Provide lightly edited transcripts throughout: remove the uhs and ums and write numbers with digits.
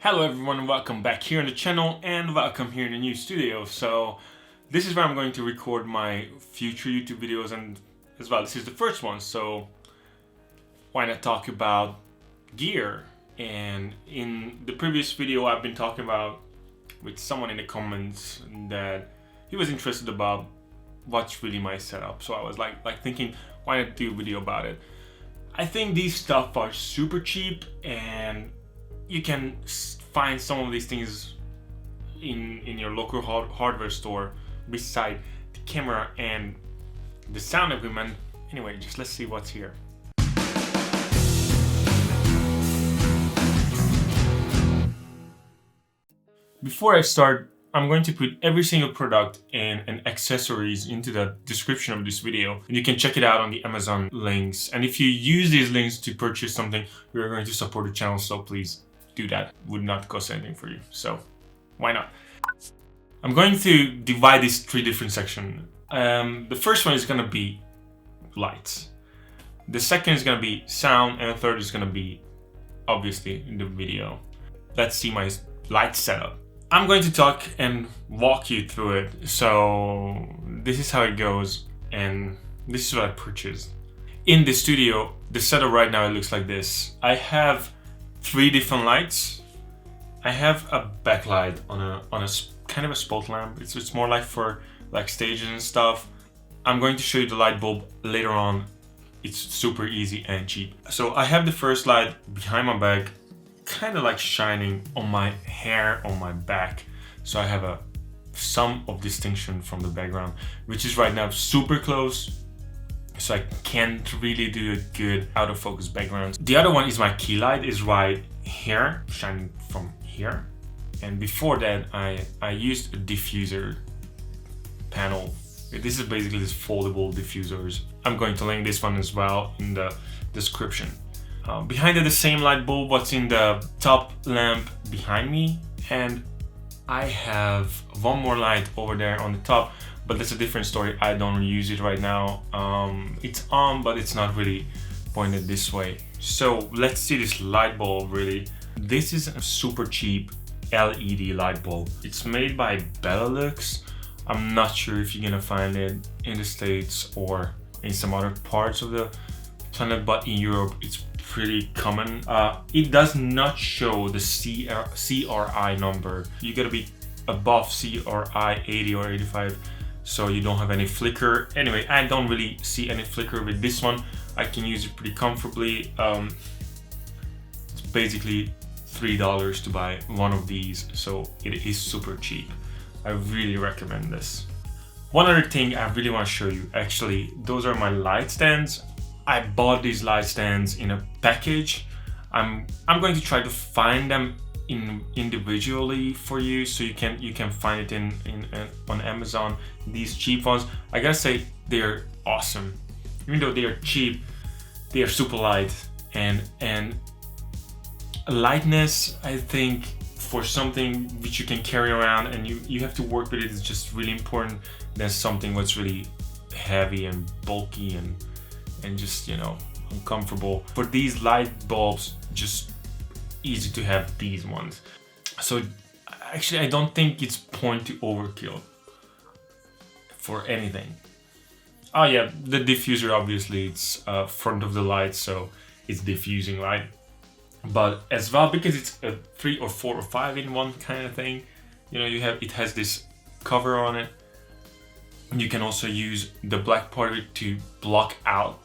Hello everyone, welcome back here on the channel and welcome here in the new studio. So this is where I'm going to record my future YouTube videos, and as well this is the first one, so why not talk about gear. And in the previous video I've been talking about with someone in the comments that he was interested about what's really my setup, so I was like thinking, why not do a video about it. I think these stuff are super cheap and you can find some of these things in your local hardware store beside the camera and the sound equipment. Anyway, just let's see what's here. Before I start, I'm going to put every single product and accessories into the description of this video, and you can check it out on the Amazon links. And if you use these links to purchase something, we are going to support the channel, so please do that. Would not cost anything for you, so why not? I'm going to divide these three different sections. The first one is going to be lights. The second is going to be sound, and the third is going to be obviously in the video. Let's see my light setup. I'm going to talk and walk you through it. So this is how it goes, and this is what I purchased. In the studio, the setup right now, it looks like this. I have three different lights. I have a backlight on a kind of a spot lamp. It's more like for like stages and stuff. I'm going to show you the light bulb later on. It's super easy and cheap. So I have the first light behind my back, kind of like shining on my hair on my back, so I have some of distinction from the background, which is right now super close, so I can't really do a good out of focus background. The other one is my key light, is right here, shining from here, and before that I used a diffuser panel. This is basically this foldable diffusers. I'm going to link this one as well in the description. Behind it, the same light bulb what's in the top lamp behind me, and I have one more light over there on the top, but that's a different story. I don't use it right now. It's on, but it's not really pointed this way. So let's see this light bulb. Really, this is a super cheap LED light bulb. It's made by Balázs. I'm not sure if you're gonna find it in the States or in some other parts of the planet, but in Europe it's pretty common. It does not show the CRI number. You gotta be above CRI 80 or 85, so you don't have any flicker. Anyway, I don't really see any flicker with this one. I can use it pretty comfortably. It's basically $3 to buy one of these, so it is super cheap. I really recommend this. One other thing I really want to show you, actually, those are my light stands. I bought these light stands in a package. I'm going to try to find them individually for you, so you can find it on Amazon. These cheap ones, I gotta say, they're awesome. Even though they are cheap, they are super light, and lightness, I think, for something which you can carry around and you have to work with it, is just really important than something what's really heavy and bulky and just, you know, uncomfortable. For these light bulbs, just easy to have these ones. So actually I don't think it's point to overkill for anything. Oh yeah, the diffuser, obviously it's front of the light, so it's diffusing light, but as well, because it's a 3 or 4 or 5 in one kind of thing, you know, it has this cover on it. You can also use the black part of it to block out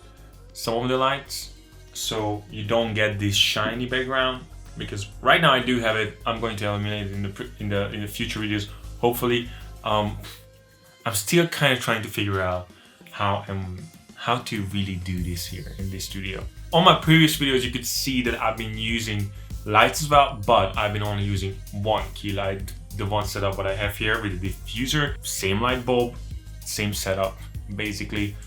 some of the lights, so you don't get this shiny background, because right now I do have it. I'm going to eliminate it in the future videos, hopefully. I'm still kind of trying to figure out how to really do this here in this studio. On my previous videos you could see that I've been using lights as well, but I've been only using one key light, the one setup what I have here with the diffuser, same light bulb, same setup basically.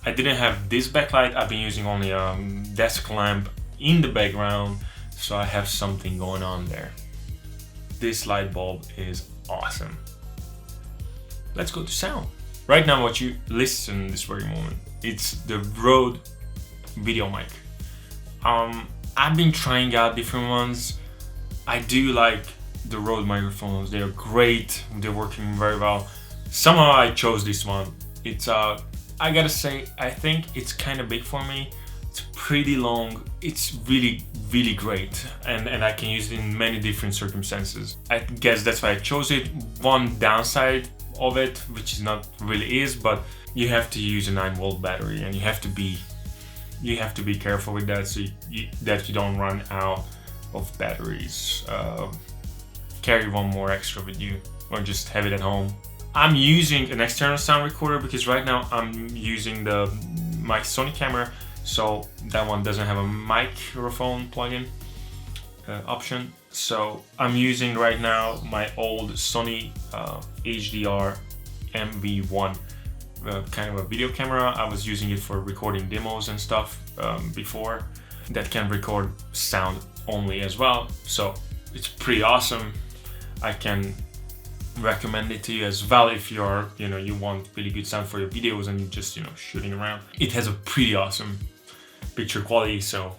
I didn't have this backlight. I've been using only a desk lamp in the background, so I have something going on there. This light bulb is awesome. Let's go to sound. Right now what you listen this very moment, it's the Rode video mic. I've been trying out different ones. I do like the Rode microphones. They are great. They're working very well. Somehow I chose this one. It's I gotta say, I think it's kind of big for me. It's pretty long. It's really, really great. And I can use it in many different circumstances. I guess that's why I chose it. One downside of it, which is not really is, but you have to use a 9-volt battery, and you have to be careful with that, so you don't run out of batteries. Carry one more extra with you, or just have it at home. I'm using an external sound recorder because right now I'm using my Sony camera, so that one doesn't have a microphone plugin option. So I'm using right now my old Sony HDR MV1 kind of a video camera. I was using it for recording demos and stuff before. That can record sound only as well, so it's pretty awesome. I can recommend it to you as well if you're, you want really good sound for your videos and you're just, shooting around. It has a pretty awesome picture quality, so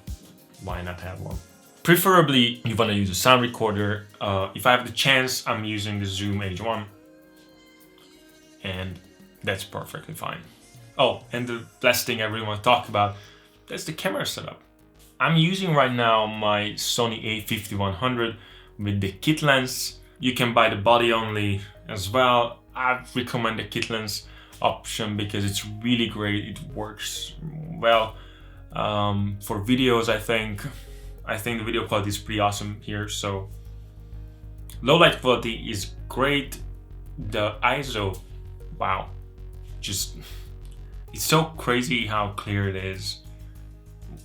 why not have one? Preferably, you want to use a sound recorder. If I have the chance, I'm using the Zoom H1, and that's perfectly fine. Oh, and the last thing I really want to talk about, that's the camera setup. I'm using right now my Sony a5100 with the kit lens. You can buy the body only as well. I recommend the kit lens option because it's really great. It works well for videos. I think the video quality is pretty awesome here. So low light quality is great. The ISO, wow, just it's so crazy how clear it is,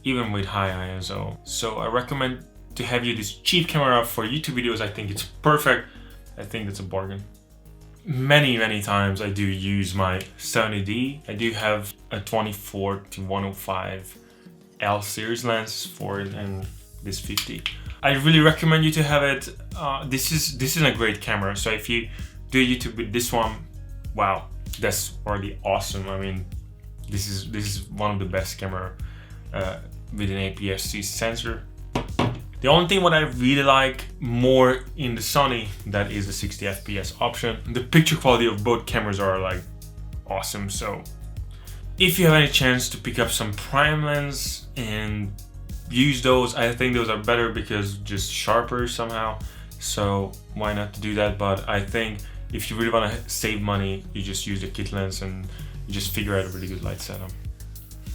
even with high ISO. So I recommend to have you this cheap camera for YouTube videos. I think it's perfect. I think that's a bargain. Many times I do use my 70D. I do have a 24-105 L series lens for it, and this 50. I really recommend you to have it. This is a great camera. So if you do YouTube with this one, wow, that's already awesome. I mean, this is one of the best camera with an APS-C sensor. The only thing what I really like more in the Sony, that is the 60 FPS option. The picture quality of both cameras are like awesome. So if you have any chance to pick up some prime lens and use those, I think those are better because just sharper somehow. So why not do that? But I think if you really want to save money, you just use the kit lens and you just figure out a really good light setup.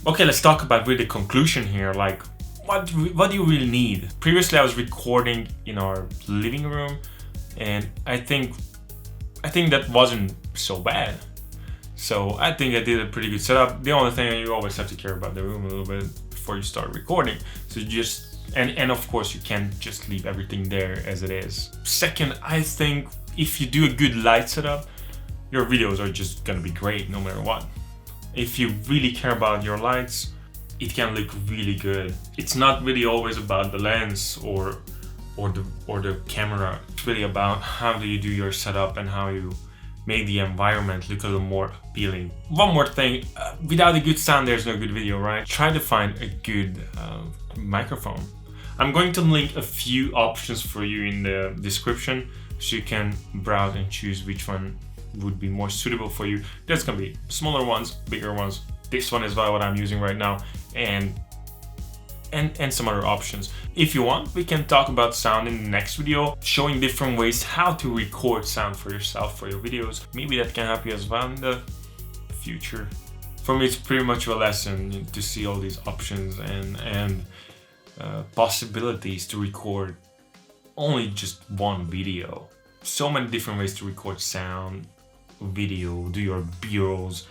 Okay, let's talk about really the conclusion here. Like, what do you really need? Previously, I was recording in our living room, and I think that wasn't so bad. So I think I did a pretty good setup. The only thing, you always have to care about the room a little bit before you start recording. So just and of course you can't just leave everything there as it is. Second, I think if you do a good light setup, your videos are just gonna be great no matter what. If you really care about your lights, it can look really good. It's not really always about the lens or the camera. It's really about how do you do your setup and how you make the environment look a little more appealing. One more thing, without a good sound, there's no good video, right? Try to find a good microphone. I'm going to link a few options for you in the description so you can browse and choose which one would be more suitable for you. There's gonna be smaller ones, bigger ones. This one is about what I'm using right now, and some other options. If you want, we can talk about sound in the next video, showing different ways how to record sound for yourself for your videos. Maybe that can help you as well in the future. For me, it's pretty much a lesson to see all these options and possibilities to record only just one video. So many different ways to record sound, video, do your B-rolls,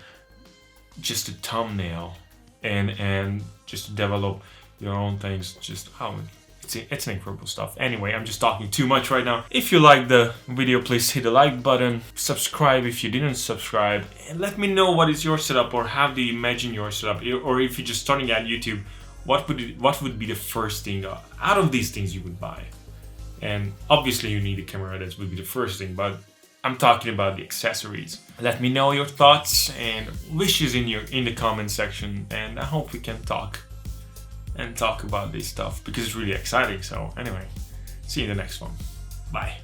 just a thumbnail, and just develop your own things. Just it's an incredible stuff. Anyway, I'm just talking too much right now. If you liked the video, please hit the like button, subscribe if you didn't subscribe, and let me know what is your setup, or how do you imagine your setup, or if you're just starting at YouTube, what would be the first thing out of these things you would buy? And obviously you need a camera, that would be the first thing, but I'm talking about the accessories. Let me know your thoughts and wishes in the comment section, and I hope we can talk about this stuff because it's really exciting. So anyway, See you in the next one. Bye.